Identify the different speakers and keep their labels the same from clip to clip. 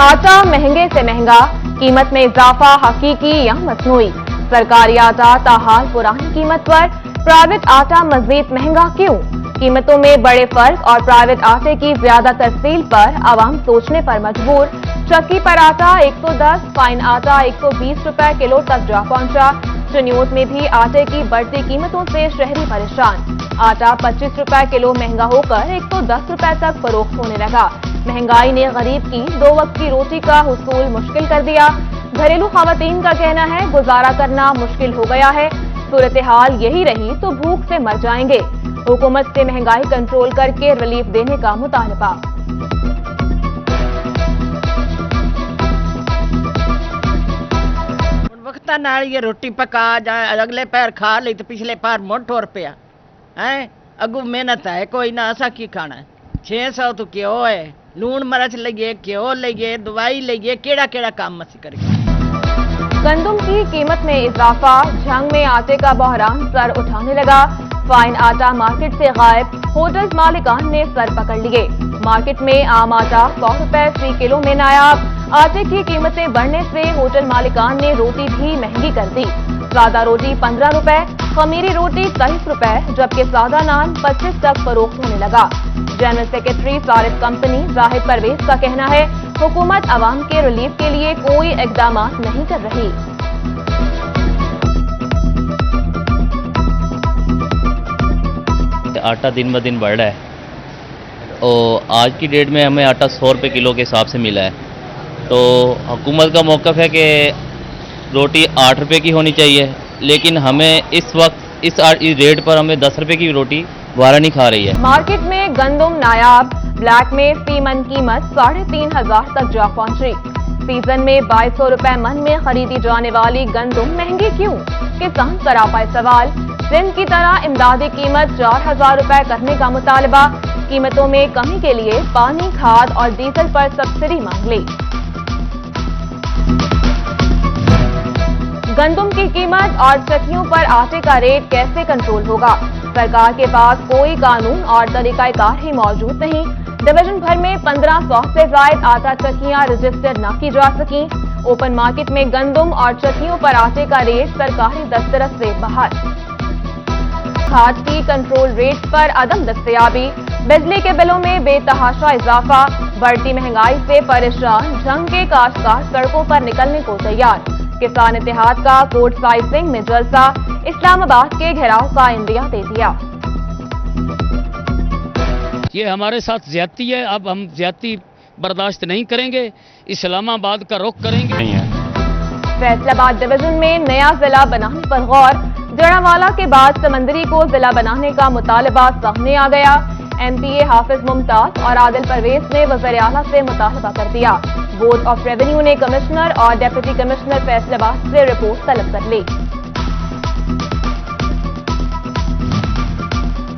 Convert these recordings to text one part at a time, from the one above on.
Speaker 1: आटा महंगे से महंगा, कीमत में इजाफा हकीकी या मसनूई। सरकारी आटा ताहाल पुरानी कीमत पर, प्राइवेट आटा मजीद महंगा क्यों? कीमतों में बड़े फर्क और प्राइवेट आटे की ज्यादा तफसील पर आवाम सोचने पर मजबूर। चक्की पर आटा 110, फाइन आटा 120 रुपए किलो तक जा पहुंचा। चनियोत में भी आटे की बढ़ती कीमतों से शहरी परेशान। आटा 25 रुपए किलो महंगा होकर 110 रुपए तक फरोख्त होने लगा। महंगाई ने गरीब की 2 वक्त की रोटी का हुसूल मुश्किल कर दिया। घरेलू खवातीन का कहना है गुजारा करना मुश्किल हो गया है। सूरत हाल यही रही तो भूख से मर जाएंगे। हुकूमत से महंगाई कंट्रोल करके रिलीफ देने का मुतालबा।
Speaker 2: वक्ता नाल ये रोटी पका जाए अगले पैर खा ली तो पिछले पैर मुड़ टुर पिया है। अगू मेहनत है कोई ना, असा की खाना है। 600 तो क्यों है, लून मरच लगे, क्यों लगे, दवाई लगे, केड़ा केड़ा काम मसी करेगा।
Speaker 1: गंदम की कीमत में इजाफा, झंग में आटे का बहरान सर उठाने लगा। फाइन आटा मार्केट से गायब, होटल मालिकान ने सर पकड़ लिए। मार्केट में आम आटा 100 रुपए फी किलो में नायाब। आटे की कीमतें बढ़ने से होटल मालिकान ने रोटी भी महंगी कर दी। सादा रोटी 15 रुपए, खमीरी रोटी 23 रुपए, जबकि सादा नान 25 तक फरोख्त होने लगा। जनरल सेक्रेटरी सारिफ कंपनी जाहिद परवेज का कहना है हुकूमत अवाम के रिलीफ के लिए कोई इकदाम नहीं कर रही।
Speaker 3: आटा दिन ब दिन बढ़ रहा है और आज की डेट में हमें आटा 100 रुपये किलो के हिसाब से मिला है। तो हुकूमत का मौक़िफ़ है कि रोटी 8 रुपये की होनी चाहिए, लेकिन हमें इस वक्त इस रेट पर हमें 10 रुपये की रोटी वारा नहीं खा रही है।
Speaker 1: मार्केट में गंदम नायाब, ब्लैक में फी मन कीमत 3,500 तक जा पहुंची। सीजन में 2200 रुपए मन में खरीदी जाने वाली गंदम महंगी क्यों? किसान सरापाए सवाल। सिंध की तरह इमदादी कीमत 4,000 रुपए करने का मुतालबा। कीमतों में कमी के लिए पानी, खाद और डीजल पर सब्सिडी मांग ली। गंदम की कीमत और चक्कियों पर आटे का रेट कैसे कंट्रोल होगा? सरकार के पास कोई कानून और तरीकाकार ही मौजूद नहीं। डिवीजन भर में 1500 से ज्यादा आटा चक्कियां रजिस्टर न की जा सकी। ओपन मार्केट में गंदम और चक्कियों पर आटे का रेट सरकारी दस्तरस से बाहर। खाद की कंट्रोल रेट पर अदम दस्तयाबी, बिजली के बिलों में बेतहाशा इजाफा। बढ़ती महंगाई से परेशान झंग के काश्तकार सड़कों पर निकलने को तैयार। किसान इत्तेहाद का कोर्ट साइजिंग में जलसा, इस्लामाबाद के घेराव का इंदिया दे दिया।
Speaker 4: ये हमारे साथ ज्यादती है, अब हम ज्यादती बर्दाश्त नहीं करेंगे, इस्लामाबाद का रुख करेंगे। नहीं है।
Speaker 1: फैसलाबाद डिवीजन में नया जिला बनाने पर गौर, जड़ावाला के बाद समंदरी को जिला बनाने का मुतालबा सामने आ गया। MPA हाफिज मुमताज और आदिल परवेज ने वज़ीर आला से मुतालबा कर दिया। बोर्ड ऑफ रेवेन्यू ने कमिश्नर और डेप्यूटी कमिश्नर फैसलाबाद से रिपोर्ट तलब कर ली।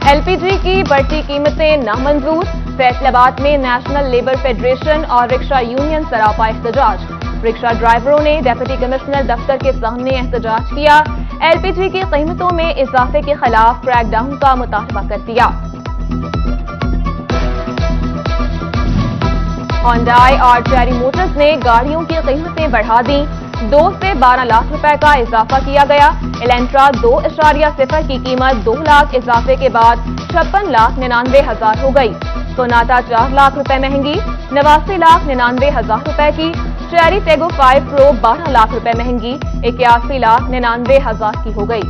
Speaker 1: LPG की बढ़ती कीमतें नामंजूर, फैसलाबाद में नेशनल लेबर फेडरेशन और रिक्शा यूनियन सरापा एहतजाज। रिक्शा ड्राइवरों ने डेप्यूटी कमिश्नर दफ्तर के सामने एहतजाज किया। LPG की कीमतों में इजाफे के खिलाफ क्रैकडाउन का मुतालबा कर दिया। होंडाई और चेरी मोटर्स ने गाड़ियों की कीमतें बढ़ा दी। 2 से 12 लाख रुपए का इजाफा किया गया। एलेंट्रा 2.0 की कीमत 2 लाख इजाफे के बाद 56,99,000 हो गई। सोनाटा 4 लाख रुपए महंगी, 89,99,000 रुपए की। चेरी टेगो 5 प्रो 12 लाख रुपए महंगी, 81,99,000 की हो गई।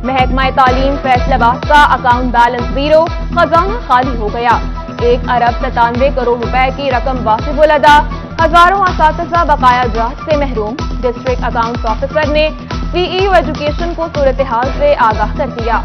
Speaker 1: महकमा तालीम फैसलाबाद का अकाउंट बैलेंस 0, खजाना खाली हो गया। 1 अरब 97 करोड़ रुपए की रकम वाजिबुल अदा, हजारों असातिज़ा बकाया जात से महरूम। डिस्ट्रिक्ट अकाउंट्स ऑफिसर ने CEO एजुकेशन को सूरत हाल से आगाह कर दिया।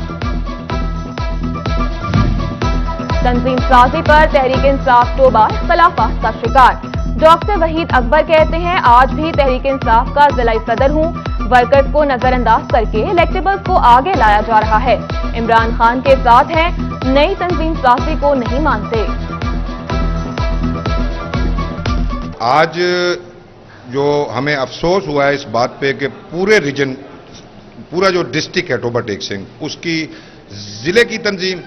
Speaker 1: तंजीम साजी पर तहरीक इंसाफ टोबा इख्तलाफात का शिकार। डॉक्टर वहीद अकबर कहते हैं आज भी तहरीक इंसाफ का जिलाई सदर हूं। वर्कर्स को नजरअंदाज करके इलेक्टेबल्स को आगे लाया जा रहा है। इमरान खान के साथ हैं, नई तंजीम साजी को नहीं मानते।
Speaker 5: आज जो हमें अफसोस हुआ है इस बात पे कि पूरे रीजन, पूरा जो डिस्ट्रिक्ट है टोबा टेक सिंह, उसकी जिले की तंजीम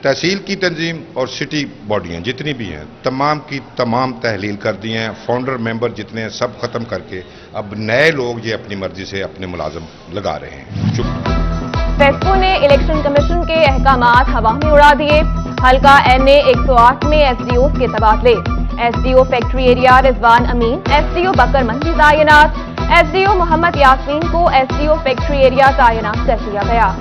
Speaker 5: तहसील की तंजीम और सिटी बॉडियाँ जितनी भी हैं तमाम की तमाम तहलील कर दी हैं, फाउंडर मेंबर जितने हैं सब ख़त्म करके अब नए लोग ये अपनी मर्जी से अपने मुलाजम लगा रहे हैं।
Speaker 1: फेस्को ने इलेक्शन कमीशन के अहकामात हवा में उड़ा दिए। हल्का NA 108 में SDO के तबादले। SDO फैक्ट्री एरिया रिजवान अमीन, SDO बकर मंडी तैनात। SDO मोहम्मद यासीन को SDO फैक्ट्री एरिया तैनात कर दिया गया।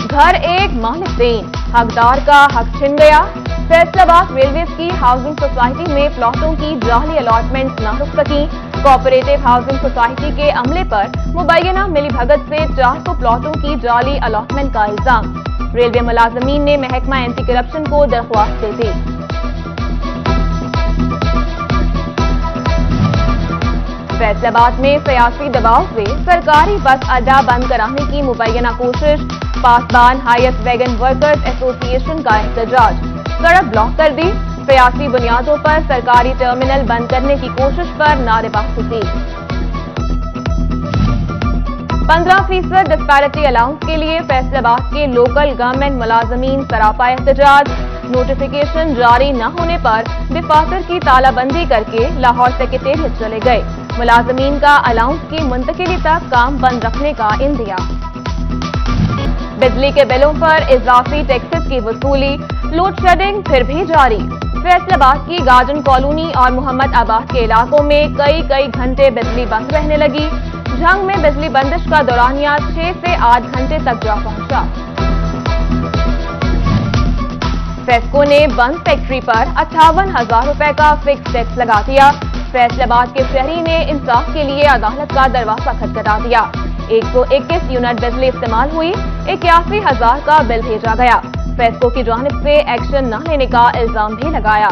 Speaker 1: घर एक मालिक देन, हकदार का हक छिन गया। फैसलाबाद रेलवेज की हाउसिंग सोसाइटी में प्लॉटों की जाली अलॉटमेंट न रुक सकी। कोऑपरेटिव हाउसिंग सोसाइटी के अमले पर मुबैना मिलीभगत से 400 प्लॉटों की जाली अलॉटमेंट का इल्जाम। रेलवे मुलाजमीन ने महकमा एंटी करप्शन को दरख्वास्त दे दी। फैसलाबाद में सियासी दबाव से सरकारी बस अड्डा बंद कराने की मुबैना कोशिश। पासबान हाईएस्ट वैगन वर्कर्स एसोसिएशन का एहतजाज, सड़क ब्लॉक कर दी। सियासी बुनियादों पर सरकारी टर्मिनल बंद करने की कोशिश पर नारेबाजी। 15% डिस्पैरिटी अलाउंस के लिए फैसलाबाद के लोकल गवर्नमेंट मुलाजमीन सरापा एहतजाज। नोटिफिकेशन जारी न होने पर दफातर की तालाबंदी करके लाहौर सेक्रेटेरिएट चले गए। मुलाजमीन का अलाउंस की मुंतकिली तक काम बंद रखने का इंदिया। बिजली के बिलों पर इजाफी टैक्सेस की वसूली, लोड शेडिंग फिर भी जारी। फैसलाबाद की गार्डन कॉलोनी और मोहम्मद आबाद के इलाकों में कई घंटे बिजली बंद रहने लगी। झंग में बिजली बंदिश का दौरानिया 6 से 8 घंटे तक जा पहुंचा। फेस्को ने बंद फैक्ट्री पर 58,000 रुपए का फिक्स टैक्स लगा दिया। फैसलाबाद के शहरी ने इंसाफ के लिए अदालत का दरवाजा खटखटा दिया। 121 यूनिट बिजली इस्तेमाल हुई, 81,000 का बिल भेजा गया। फेस्को की जानिब से एक्शन न लेने का इल्जाम भी लगाया।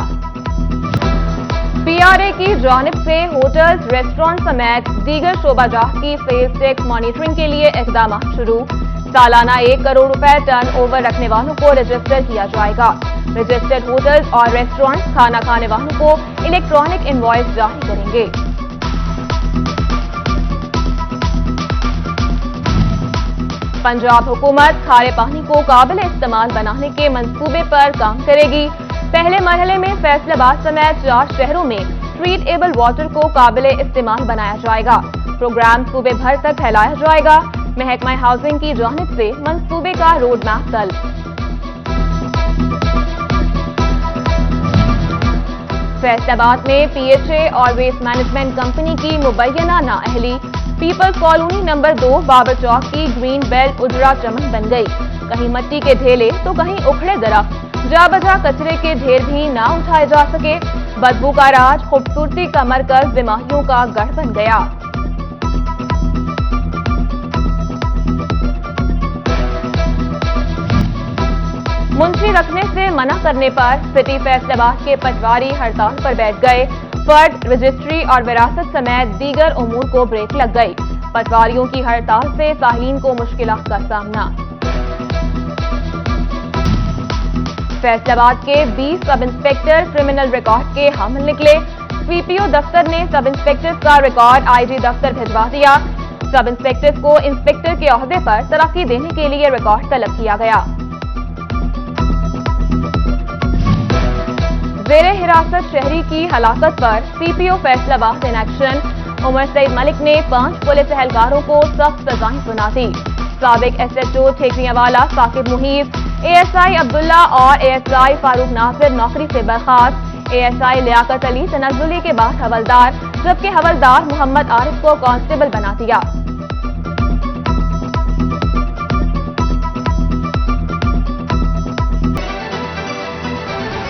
Speaker 1: PRA की जानिब से होटल्स, रेस्टोरेंट समेत दीगर शोबाजात की सेल्स टैक्स मॉनिटरिंग के लिए इकदाम शुरू। सालाना 1 करोड़ रुपए टर्न ओवर रखने वालों को रजिस्टर किया जाएगा। रजिस्टर्ड होटल्स और रेस्टोरेंट खाना खाने वालों को इलेक्ट्रॉनिक इनवॉइस जारी करेंगे। पंजाब हुकूमत खारे पानी को काबिल इस्तेमाल बनाने के मंसूबे पर काम करेगी। पहले मरहले में फैसलाबाद समेत 4 शहरों में ट्रीटेबल वाटर को काबिल इस्तेमाल बनाया जाएगा। प्रोग्राम सूबे भर तक फैलाया जाएगा। महकमा हाउसिंग की जानिब से मंसूबे का रोड मैप तल। फैसलाबाद में PHA और वेस्ट मैनेजमेंट कंपनी की मुबैना नाअहली। पीपल्स कॉलोनी नंबर 2 बाबर चौक की ग्रीन बेल्ट उजड़ा चमन बन गई। कहीं मिट्टी के ढेले तो कहीं उखड़े दरख्त, जा बजा कचरे के ढेर भी ना उठाए जा सके। बदबू का राज खूबसूरती का मरकज बीमारियों का गढ़ बन गया। मुंशी रखने से मना करने पर सिटी फैसलाबाद के पटवारी हड़ताल पर बैठ गए। फर्द, रजिस्ट्री और विरासत समेत दीगर उमूर को ब्रेक लग गई। पटवारियों की हड़ताल से साहीन को मुश्किलात का सामना। फैसलाबाद के 20 सब इंस्पेक्टर क्रिमिनल रिकॉर्ड के हामिल निकले। CPO दफ्तर ने सब इंस्पेक्टर्स का रिकॉर्ड IG दफ्तर भिजवा दिया। सब इंस्पेक्टर्स को इंस्पेक्टर के ओहदे पर तरक्की देने के लिए रिकॉर्ड तलब किया गया। जेरे हिरासत शहरी की हलाकत पर CPO Faisalabad in action. Umar Saeed Malik ने 5 पुलिस एहलकारों को सख्त सजाएं सुना दी। साबिक SHO ठेकरियावाला साकिब मुहीब, ASI अब्दुल्ला और ASI फारूक नासिर नौकरी से बर्खास्त। ASI लियाकत अली तनज़्ज़ुली के बाद हवलदार, जबकि हवलदार मोहम्मद आरिफ को कांस्टेबल बना दिया।